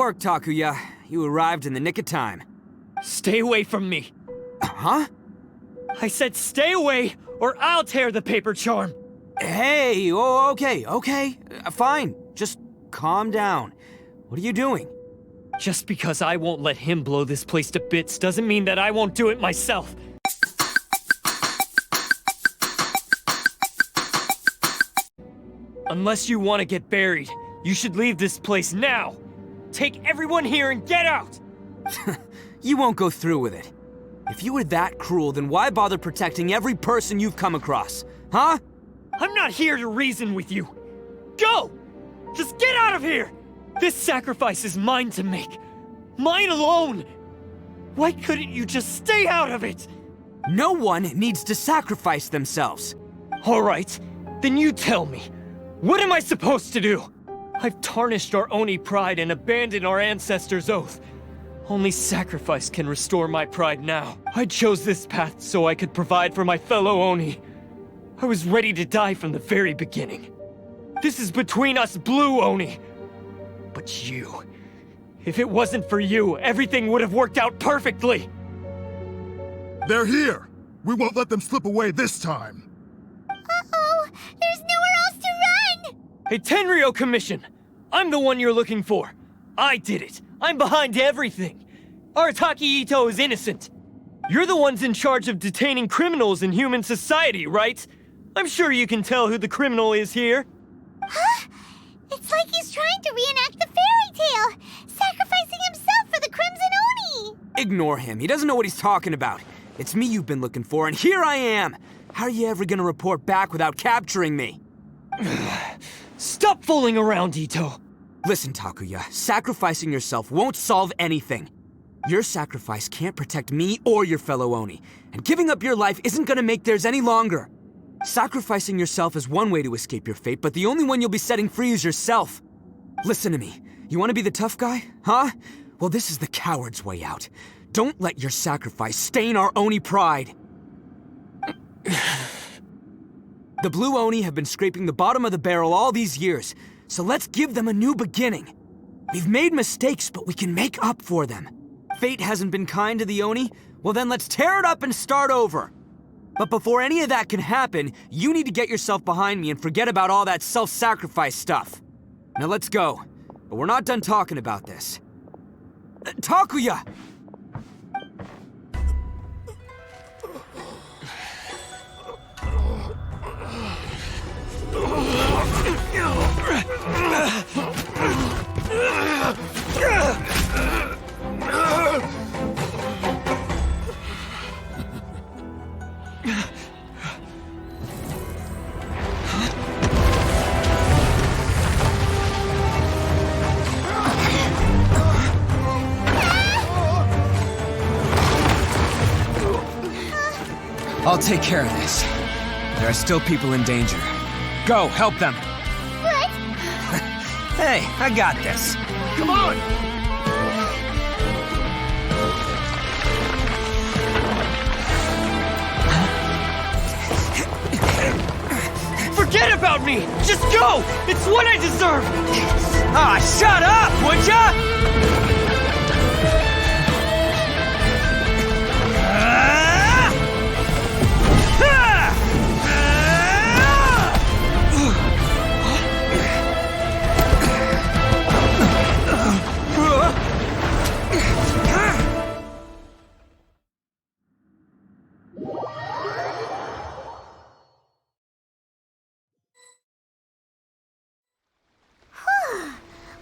work, Takuya. You arrived in the nick of time. Stay away from me. Huh? I said stay away, or I'll tear the paper charm. Hey, okay. Fine. Just calm down. What are you doing? Just because I won't let him blow this place to bits doesn't mean that I won't do it myself. Unless you want to get buried, you should leave this place now. Take everyone here and get out! You won't go through with it. If you were that cruel, then why bother protecting every person you've come across? Huh? I'm not here to reason with you. Go! Just get out of here! This sacrifice is mine to make. Mine alone! Why couldn't you just stay out of it? No one needs to sacrifice themselves. All right, then you tell me. What am I supposed to do? I've tarnished our Oni pride and abandoned our ancestors' oath. Only sacrifice can restore my pride now. I chose this path so I could provide for my fellow Oni. I was ready to die from the very beginning. This is between us blue Oni. But you... If it wasn't for you, everything would have worked out perfectly! They're here! We won't let them slip away this time! Uh-oh! There's nowhere else to run! Hey, Tenryo Commission! I'm the one you're looking for. I did it. I'm behind everything. Arataki Itto is innocent. You're the ones in charge of detaining criminals in human society, right? I'm sure you can tell who the criminal is here. Huh? It's like he's trying to reenact the fairy tale, sacrificing himself for the Crimson Oni! Ignore him. He doesn't know what he's talking about. It's me you've been looking for, and here I am! How are you ever gonna report back without capturing me? Stop fooling around, Itto. Listen, Takuya, sacrificing yourself won't solve anything. Your sacrifice can't protect me or your fellow Oni, and giving up your life isn't gonna make theirs any longer. Sacrificing yourself is one way to escape your fate, but the only one you'll be setting free is yourself. Listen to me. You want to be the tough guy? Huh? Well, this is the coward's way out. Don't let your sacrifice stain our Oni pride. The blue Oni have been scraping the bottom of the barrel all these years, so let's give them a new beginning. We've made mistakes, but we can make up for them. Fate hasn't been kind to the Oni? Well then let's tear it up and start over. But before any of that can happen, you need to get yourself behind me and forget about all that self-sacrifice stuff. Now let's go. But we're not done talking about this. Takuya! I'll take care of this. There are still people in danger. Go, help them. What? Hey, I got this. Come on! Forget about me! Just go! It's what I deserve! Ah, shut up, would ya?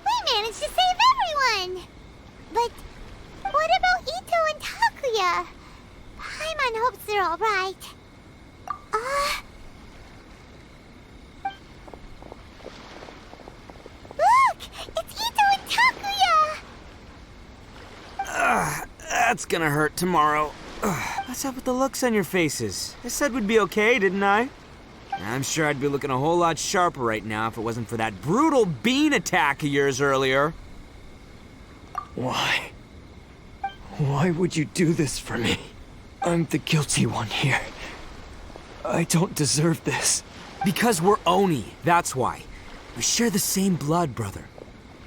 We managed to save everyone! But what about Itto and Takuya? Paimon hopes they're alright. Look! It's Itto and Takuya! That's gonna hurt tomorrow. What's up with the looks on your faces? I said we'd be okay, didn't I? I'm sure I'd be looking a whole lot sharper right now if it wasn't for that brutal bean attack of yours earlier. Why? Why would you do this for me? I'm the guilty one here. I don't deserve this. Because we're Oni, that's why. We share the same blood, brother.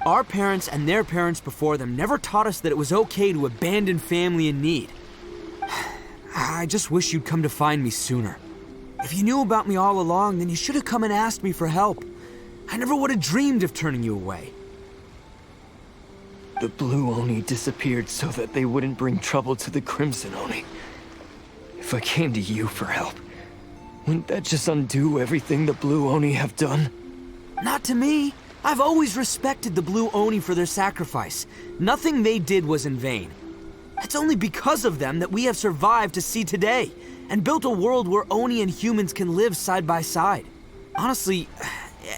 Our parents and their parents before them never taught us that it was okay to abandon family in need. I just wish you'd come to find me sooner. If you knew about me all along, then you should have come and asked me for help. I never would have dreamed of turning you away. The Blue Oni disappeared so that they wouldn't bring trouble to the Crimson Oni. If I came to you for help, wouldn't that just undo everything the Blue Oni have done? Not to me. I've always respected the Blue Oni for their sacrifice. Nothing they did was in vain. It's only because of them that we have survived to see today, and built a world where Oni and humans can live side by side. Honestly,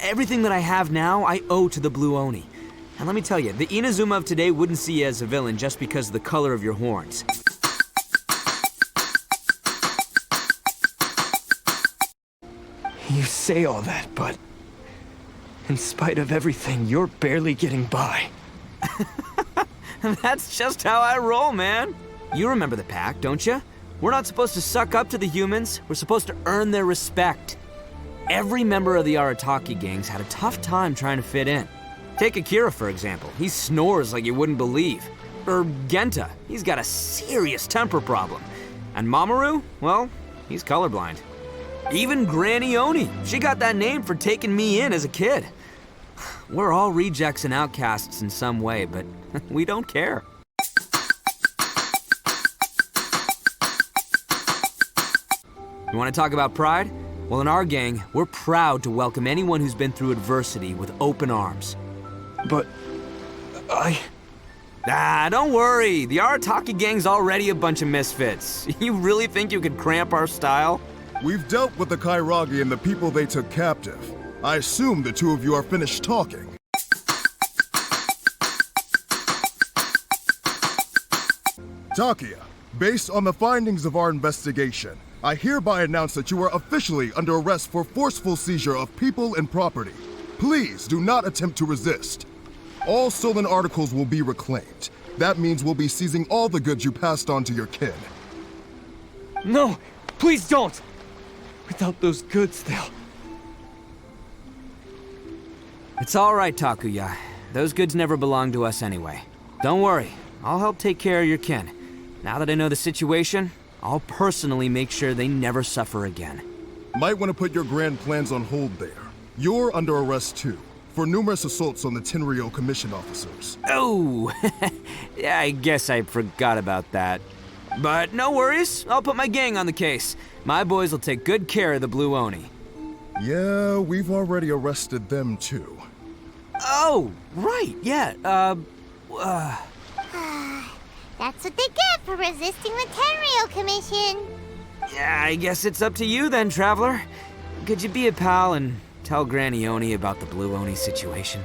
everything that I have now, I owe to the Blue Oni. And let me tell you, the Inazuma of today wouldn't see you as a villain just because of the color of your horns. You say all that, but in spite of everything, you're barely getting by. That's just how I roll, man. You remember the pact, don't you? We're not supposed to suck up to the humans. We're supposed to earn their respect. Every member of the Arataki gangs had a tough time trying to fit in. Take Akira, for example. He snores like you wouldn't believe. Or Genta. He's got a serious temper problem. And Mamoru? Well, he's colorblind. Even Granny Oni. She got that name for taking me in as a kid. We're all rejects and outcasts in some way, but we don't care. You want to talk about pride? Well, in our gang, we're proud to welcome anyone who's been through adversity with open arms. But Don't worry. The Arataki gang's already a bunch of misfits. You really think you could cramp our style? We've dealt with the Kairagi and the people they took captive. I assume the two of you are finished talking. Takia, based on the findings of our investigation, I hereby announce that you are officially under arrest for forceful seizure of people and property. Please do not attempt to resist. All stolen articles will be reclaimed. That means we'll be seizing all the goods you passed on to your kin. no, please don't! Without those goods, they'll... It's all right, Takuya. Those goods never belonged to us anyway. Don't worry. I'll help take care of your kin. Now that I know the situation, I'll personally make sure they never suffer again. Might want to put your grand plans on hold there. You're under arrest too, for numerous assaults on the Tenryou commission officers. Oh, yeah, I guess I forgot about that. But no worries, I'll put my gang on the case. My boys will take good care of the Blue Oni. Yeah, we've already arrested them too. Oh, right, yeah, That's what they get for resisting the Tenryou Commission. yeah, I guess it's up to you then, Traveler. Could you be a pal and tell Granny Oni about the Blue Oni situation?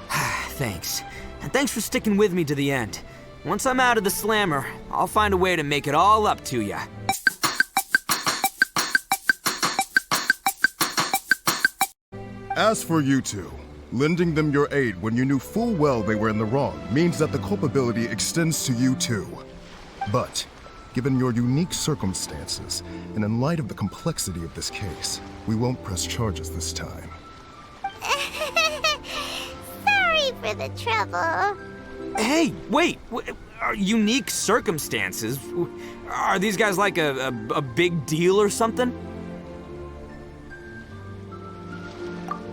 Thanks. And thanks for sticking with me to the end. Once I'm out of the slammer, I'll find a way to make it all up to ya. As for you two, lending them your aid when you knew full well they were in the wrong means that the culpability extends to you too. But, given your unique circumstances, and in light of the complexity of this case, we won't press charges this time. Sorry for the trouble. Hey, wait! Are unique circumstances? Are these guys like a big deal or something?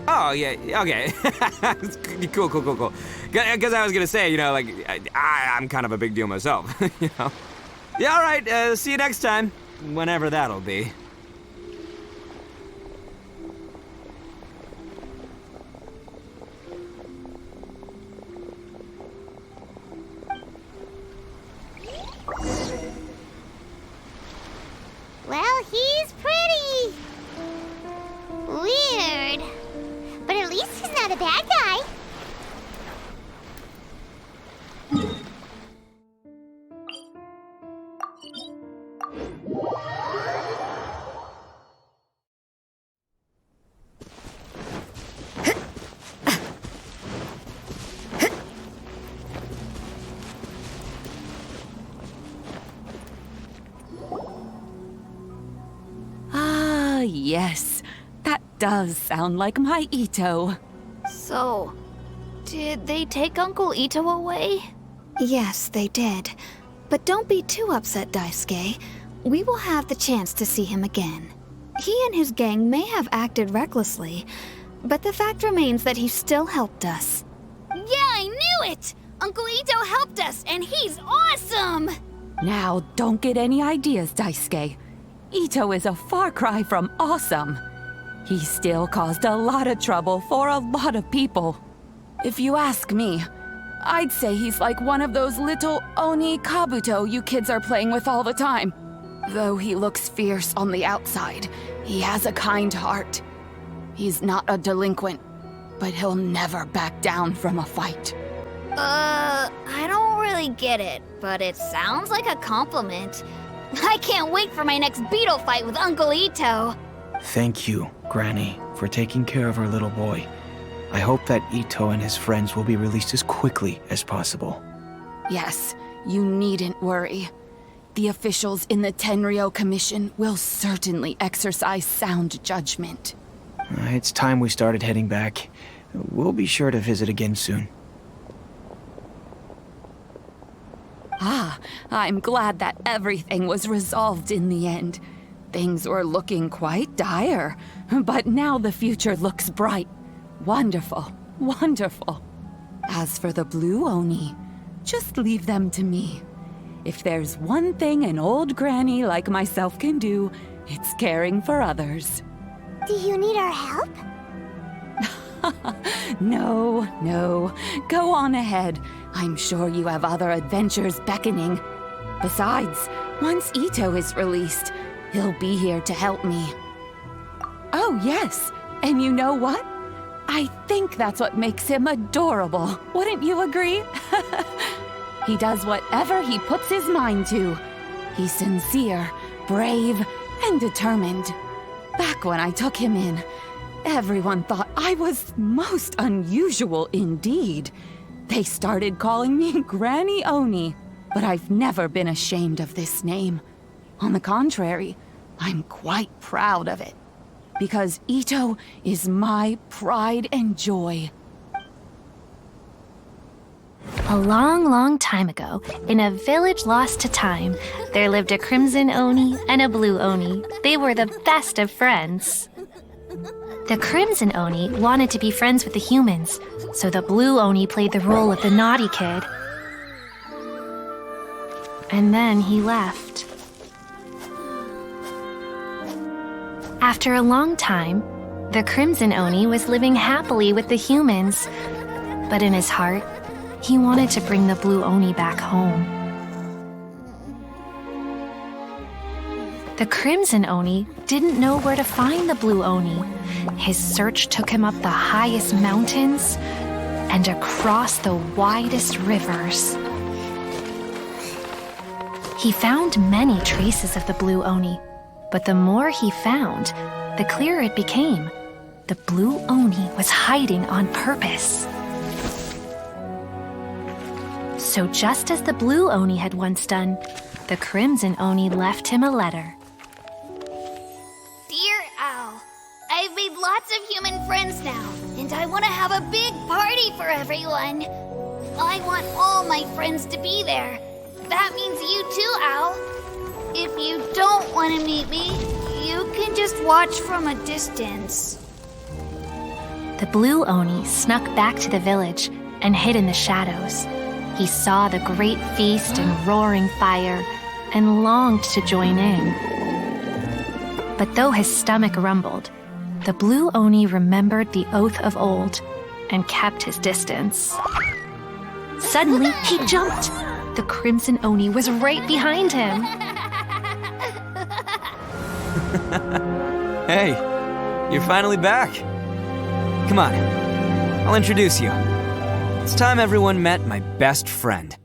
Oh, yeah, okay. Cool. Because I was gonna say, you know, like, I'm kind of a big deal myself, you know? Yeah, all right, see you next time. Whenever that'll be. Well, he's pretty. Weird. But at least he's not a bad guy. Ah, yes. That does sound like my Itto. So, Did they take Uncle Itto away? Yes, they did. But don't be too upset, Daisuke. We will have the chance to see him again. He and his gang may have acted recklessly, but the fact remains that he still helped us. Yeah, I knew it! Uncle Itto helped us, and he's awesome! Now, don't get any ideas, Daisuke. Itto is a far cry from awesome. He still caused a lot of trouble for a lot of people. If you ask me, I'd say he's like one of those little Oni Kabuto you kids are playing with all the time. Though he looks fierce on the outside, he has a kind heart. He's not a delinquent, but he'll never back down from a fight. I don't really get it, but it sounds like a compliment. I can't wait for my next beetle fight with Uncle Itto. Thank you, Granny, for taking care of our little boy. I hope that Itto and his friends will be released as quickly as possible. Yes, you needn't worry. The officials in the Tenryo Commission will certainly exercise sound judgment. It's time we started heading back. We'll be sure to visit again soon. Ah, I'm glad that everything was resolved in the end. Things were looking quite dire, but now the future looks bright. Wonderful, wonderful. As for the Blue Oni, just leave them to me. If there's one thing an old granny like myself can do, it's caring for others. Do you need our help? No. Go on ahead. I'm sure you have other adventures beckoning. Besides, once Itto is released, he'll be here to help me. Oh, yes. And you know what? I think that's what makes him adorable. Wouldn't you agree? He does whatever he puts his mind to. He's sincere, brave, and determined. Back when I took him in, everyone thought I was most unusual indeed. They started calling me Granny Oni, but I've never been ashamed of this name. On the contrary, I'm quite proud of it. Because Itto is my pride and joy. A long, long time ago, in a village lost to time, there lived a crimson Oni and a blue Oni. They were the best of friends. The crimson Oni wanted to be friends with the humans, so the blue Oni played the role of the naughty kid. And then he left. After a long time, the crimson Oni was living happily with the humans, but in his heart, he wanted to bring the blue Oni back home. The crimson Oni didn't know where to find the blue Oni. His search took him up the highest mountains and across the widest rivers. He found many traces of the blue Oni, but the more he found, the clearer it became. The blue Oni was hiding on purpose. So just as the blue Oni had once done, the crimson Oni left him a letter. Dear Owl, I've made lots of human friends now, and I want to have a big party for everyone. I want all my friends to be there. That means you too, Owl. If you don't want to meet me, you can just watch from a distance. The blue Oni snuck back to the village and hid in the shadows. He saw the great feast and roaring fire and longed to join in. But though his stomach rumbled, the blue Oni remembered the oath of old and kept his distance. Suddenly, he jumped. The crimson Oni was right behind him. Hey, you're finally back. Come on, I'll introduce you. It's time everyone met my best friend.